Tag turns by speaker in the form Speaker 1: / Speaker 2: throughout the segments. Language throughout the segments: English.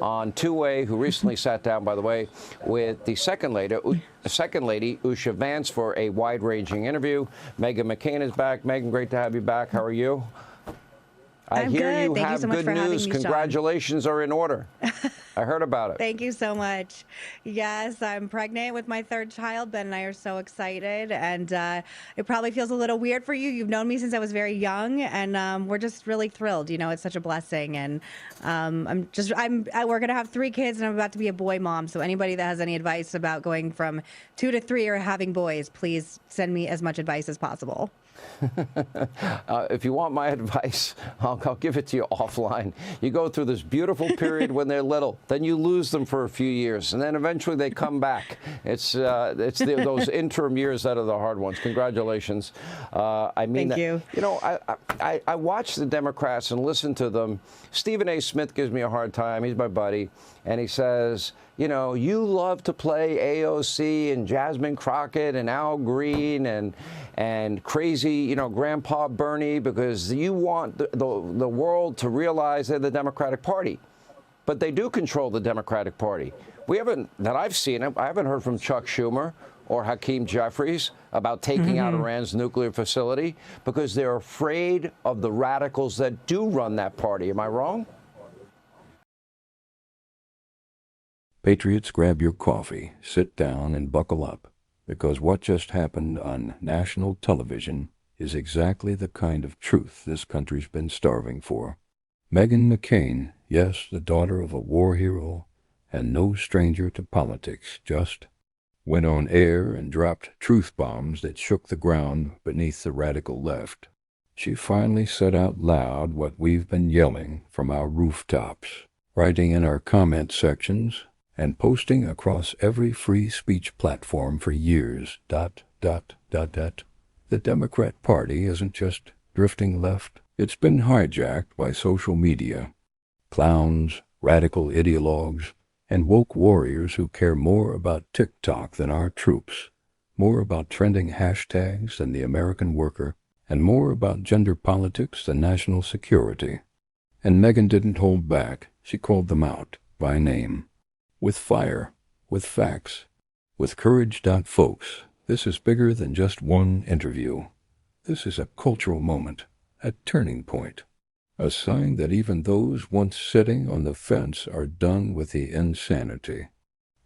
Speaker 1: on two-way, who recently sat down, by the way, with the second lady, Usha Vance, for a wide-ranging interview. Meghan McCain is back. Meghan, great to have you back. How are you? I hear
Speaker 2: good.
Speaker 1: you
Speaker 2: Thank
Speaker 1: have
Speaker 2: you so much
Speaker 1: good
Speaker 2: for having
Speaker 1: news.
Speaker 2: me, Sean.
Speaker 1: Congratulations are in order. I heard about it.
Speaker 2: Thank you so much. Yes, I'm pregnant with my third child. Ben and I are so excited, and it probably feels a little weird for you. You've known me since I was very young, and we're just really thrilled. You know, it's such a blessing, and we're gonna have 3 kids, and I'm about to be a boy mom. So anybody that has any advice about going from 2 to 3 or having boys, please send me as much advice as possible.
Speaker 1: If you want my advice, I'll give it to you offline. You go through this beautiful period when they're little, then you lose them for a few years, and then eventually they come back. It's those interim years that are the hard ones. Congratulations. I mean,
Speaker 2: Thank you.
Speaker 1: You know, I watch the Democrats and listen to them. Stephen A. Smith gives me a hard time. He's my buddy, and he says, you know, you love to play AOC and Jasmine Crockett and Al Green and crazy, you know, Grandpa Bernie, because you want the world to realize they're the Democratic Party. But they do control the Democratic Party. We haven't, that I've seen, I haven't heard from Chuck Schumer or Hakeem Jeffries about taking out Iran's nuclear facility, because they're afraid of the radicals that do run that party. Am I wrong?
Speaker 3: Patriots, grab your coffee, sit down, and buckle up, because what just happened on national television is exactly the kind of truth this country's been starving for. Meghan McCain, yes, the daughter of a war hero and no stranger to politics, just went on air and dropped truth bombs that shook the ground beneath the radical left. She finally said out loud what we've been yelling from our rooftops, writing in our comment sections, and posting across every free speech platform for years. The Democrat Party isn't just drifting left. It's been hijacked by social media, clowns, radical ideologues, and woke warriors who care more about TikTok than our troops, more about trending hashtags than the American worker, and more about gender politics than national security. And Meghan didn't hold back. She called them out by name. With fire, with facts, with courage. Folks, this is bigger than just one interview. This is a cultural moment, a turning point, a sign that even those once sitting on the fence are done with the insanity.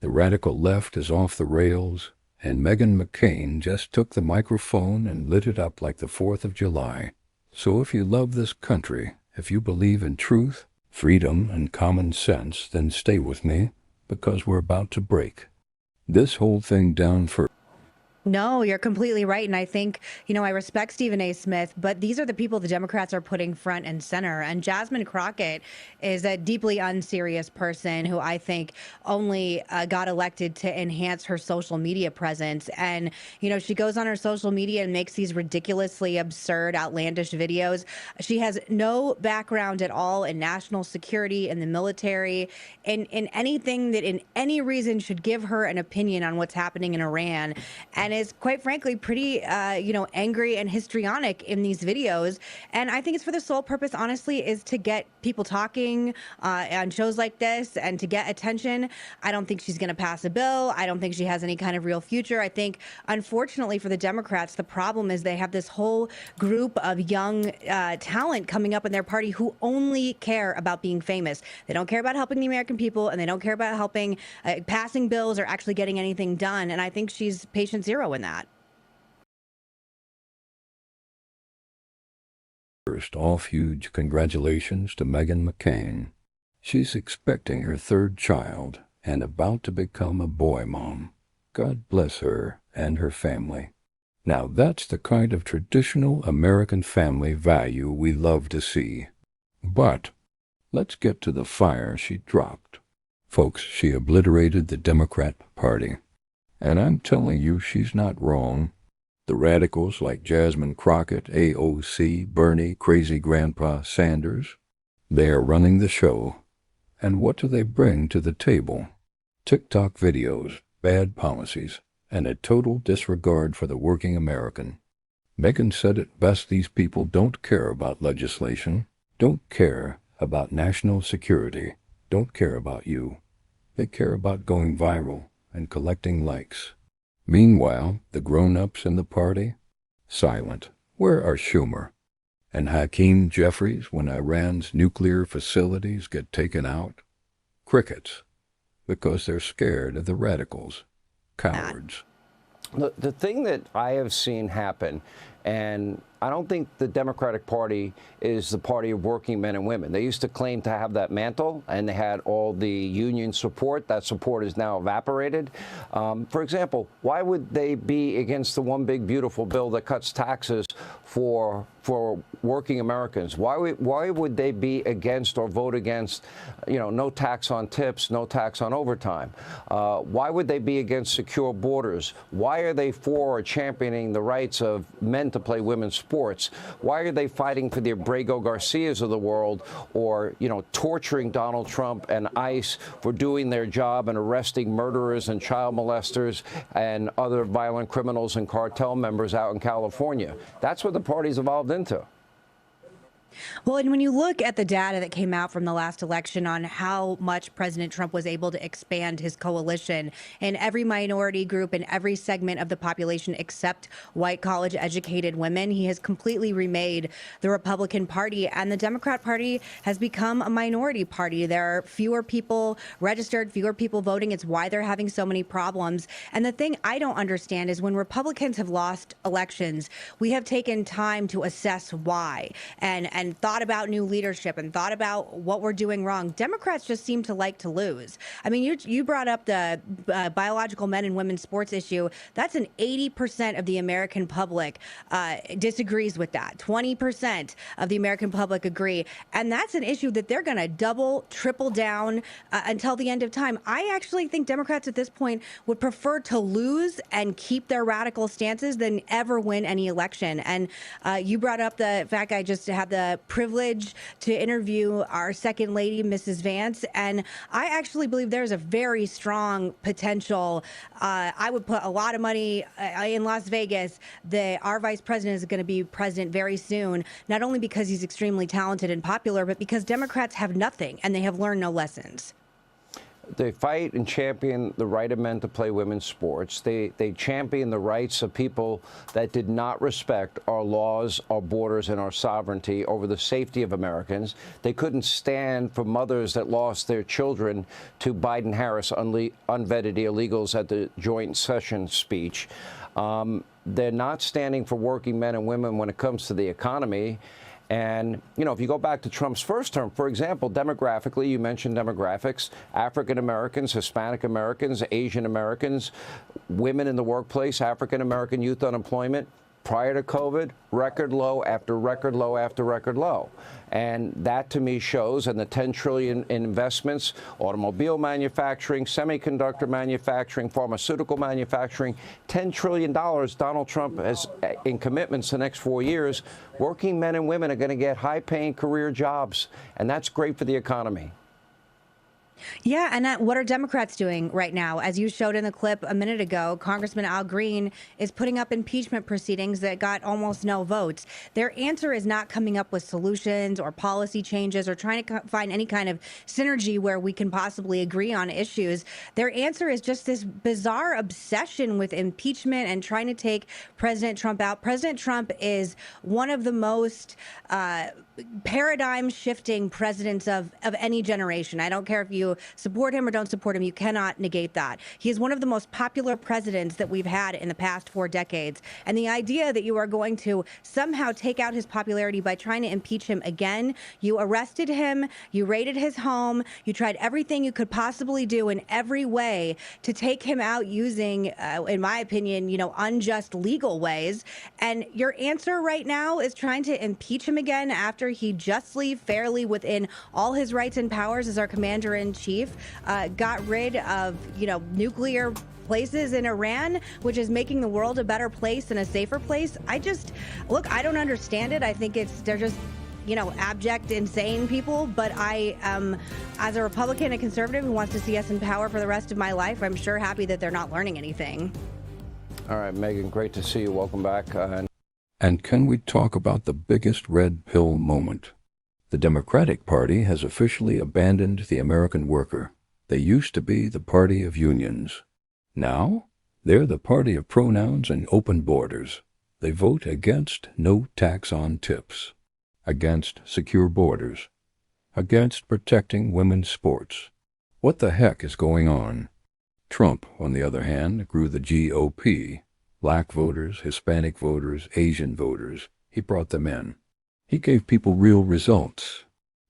Speaker 3: The radical left is off the rails, and Meghan McCain just took the microphone and lit it up like the 4th of July. So if you love this country, if you believe in truth, freedom, and common sense, then stay with me, because we're about to break this whole thing down for.
Speaker 2: No, you're completely right. And I think, you know, I respect Stephen A. Smith, but these are the people the Democrats are putting front and center. And Jasmine Crockett is a deeply unserious person who I think only got elected to enhance her social media presence. And, you know, she goes on her social media and makes these ridiculously absurd, outlandish videos. She has no background at all in national security, in the military, in anything that in any reason should give her an opinion on what's happening in Iran. And is quite frankly pretty, angry and histrionic in these videos. And I think it's for the sole purpose, honestly, is to get people talking on shows like this and to get attention. I don't think she's going to pass a bill. I don't think she has any kind of real future. I think, unfortunately for the Democrats, the problem is they have this whole group of young talent coming up in their party who only care about being famous. They don't care about helping the American people, and they don't care about helping passing bills or actually getting anything done. And I think she's patient zero in that.
Speaker 3: First off, huge congratulations to Meghan McCain. She's expecting her 3rd child and about to become a boy mom. God bless her and her family. Now that's the kind of traditional American family value we love to see. But let's get to the fire she dropped. Folks, she obliterated the Democrat Party. And I'm telling you, she's not wrong. The radicals like Jasmine Crockett, AOC, Bernie, Crazy Grandpa Sanders, they are running the show. And what do they bring to the table? TikTok videos, bad policies, and a total disregard for the working American. Meghan said it best: these people don't care about legislation, don't care about national security. don't care about you. They care about going viral and collecting likes. Meanwhile, the grown-ups in the party? Silent. Where are Schumer and Hakeem Jeffries when Iran's nuclear facilities get taken out? Crickets. Because they're scared of the radicals. Cowards.
Speaker 1: The thing that I have seen happen, and I don't think the Democratic Party is the party of working men and women. They used to claim to have that mantle, and they had all the union support. That support is now evaporated. For example, why would they be against the one big beautiful bill that cuts taxes for working Americans? Why would they be against or vote against, no tax on tips, no tax on overtime? Why would they be against secure borders? Why are they for or championing the rights of men to play women's sports? Why are they fighting for the Abrego Garcias of the world, or, torturing Donald Trump and ICE for doing their job and arresting murderers and child molesters and other violent criminals and cartel members out in California? That's what the party's evolved into.
Speaker 2: Well, and when you look at the data that came out from the last election on how much President Trump was able to expand his coalition in every minority group and every segment of the population except white college-educated women, he has completely remade the Republican Party, and the Democrat Party has become a minority party. There are fewer people registered, fewer people voting. It's why they're having so many problems. And the thing I don't understand is when Republicans have lost elections, we have taken time to assess why and thought about new leadership and thought about what we're doing wrong. Democrats just seem to like to lose. I mean, you brought up the biological men and women's sports issue. That's an 80% of the American public disagrees with that. 20% of the American public agree. And that's an issue that they're going to double, triple down until the end of time. I actually think Democrats at this point would prefer to lose and keep their radical stances than ever win any election. And you brought up the fact I just had the privilege to interview our second lady, Mrs. Vance, and I actually believe there's a very strong potential. I would put a lot of money in Las Vegas that our vice president is going to be president very soon, not only because he's extremely talented and popular, but because Democrats have nothing and they have learned no lessons.
Speaker 1: They fight and champion the right of men to play women's sports. They champion the rights of people that did not respect our laws, our borders, and our sovereignty over the safety of Americans. They couldn't stand for mothers that lost their children to Biden-Harris unvetted illegals at the joint session speech. They're not standing for working men and women when it comes to the economy. And, if you go back to Trump's first term, for example, demographically, you mentioned demographics, African Americans, Hispanic Americans, Asian Americans, women in the workplace, African American youth unemployment, prior to COVID, record low after record low after record low. And that to me shows, and the $10 trillion in investments, automobile manufacturing, semiconductor manufacturing, pharmaceutical manufacturing, $10 trillion Donald Trump has in commitments the next 4 years. Working men and women are going to get high-paying career jobs, and that's great for the economy.
Speaker 2: Yeah, and what are Democrats doing right now? As you showed in the clip a minute ago, Congressman Al Green is putting up impeachment proceedings that got almost no votes. Their answer is not coming up with solutions or policy changes or trying to find any kind of synergy where we can possibly agree on issues. Their answer is just this bizarre obsession with impeachment and trying to take President Trump out. President Trump is one of the most paradigm-shifting presidents of any generation. I don't care if you support him or don't support him. You cannot negate that. He is one of the most popular presidents that we've had in the past 4 decades. And the idea that you are going to somehow take out his popularity by trying to impeach him again, you arrested him, you raided his home, you tried everything you could possibly do in every way to take him out using, in my opinion, unjust legal ways. And your answer right now is trying to impeach him again after he justly, fairly, within all his rights and powers as our commander-in-chief, got rid of, nuclear places in Iran, which is making the world a better place and a safer place. I don't understand it. I think they're just, abject, insane people. But I am, as a Republican and conservative who wants to see us in power for the rest of my life, I'm sure happy that they're not learning anything.
Speaker 1: All right, Megan, great to see you. Welcome back.
Speaker 3: And can we talk about the biggest red pill moment? The Democratic Party has officially abandoned the American worker. They used to be the party of unions. Now, they're the party of pronouns and open borders. They vote against no tax on tips, against secure borders, against protecting women's sports. What the heck is going on? Trump, on the other hand, grew the GOP. Black voters, Hispanic voters, Asian voters. He brought them in. He gave people real results.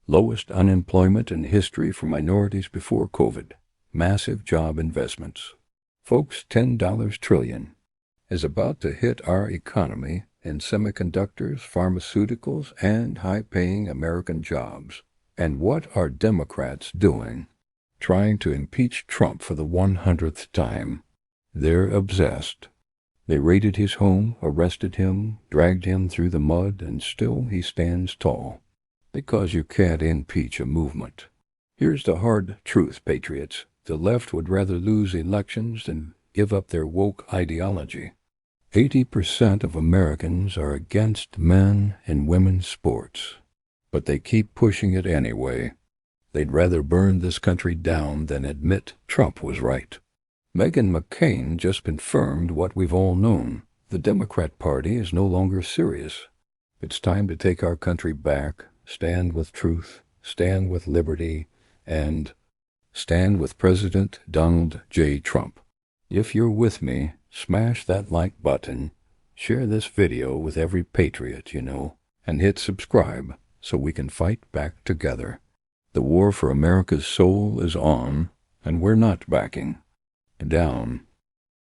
Speaker 3: Lowest unemployment in history for minorities before COVID. Massive job investments. Folks, $10 trillion is about to hit our economy in semiconductors, pharmaceuticals, and high-paying American jobs. And what are Democrats doing? Trying to impeach Trump for the 100th time. They're obsessed. They raided his home, arrested him, dragged him through the mud, and still he stands tall. Because you can't impeach a movement. Here's the hard truth, Patriots. The left would rather lose elections than give up their woke ideology. 80% of Americans are against men and women's sports. But they keep pushing it anyway. They'd rather burn this country down than admit Trump was right. Meghan McCain just confirmed what we've all known. The Democrat Party is no longer serious. It's time to take our country back, stand with truth, stand with liberty, and stand with President Donald J. Trump. If you're with me, smash that like button, share this video with every patriot you know, and hit subscribe so we can fight back together. The war for America's soul is on, and we're not backing down.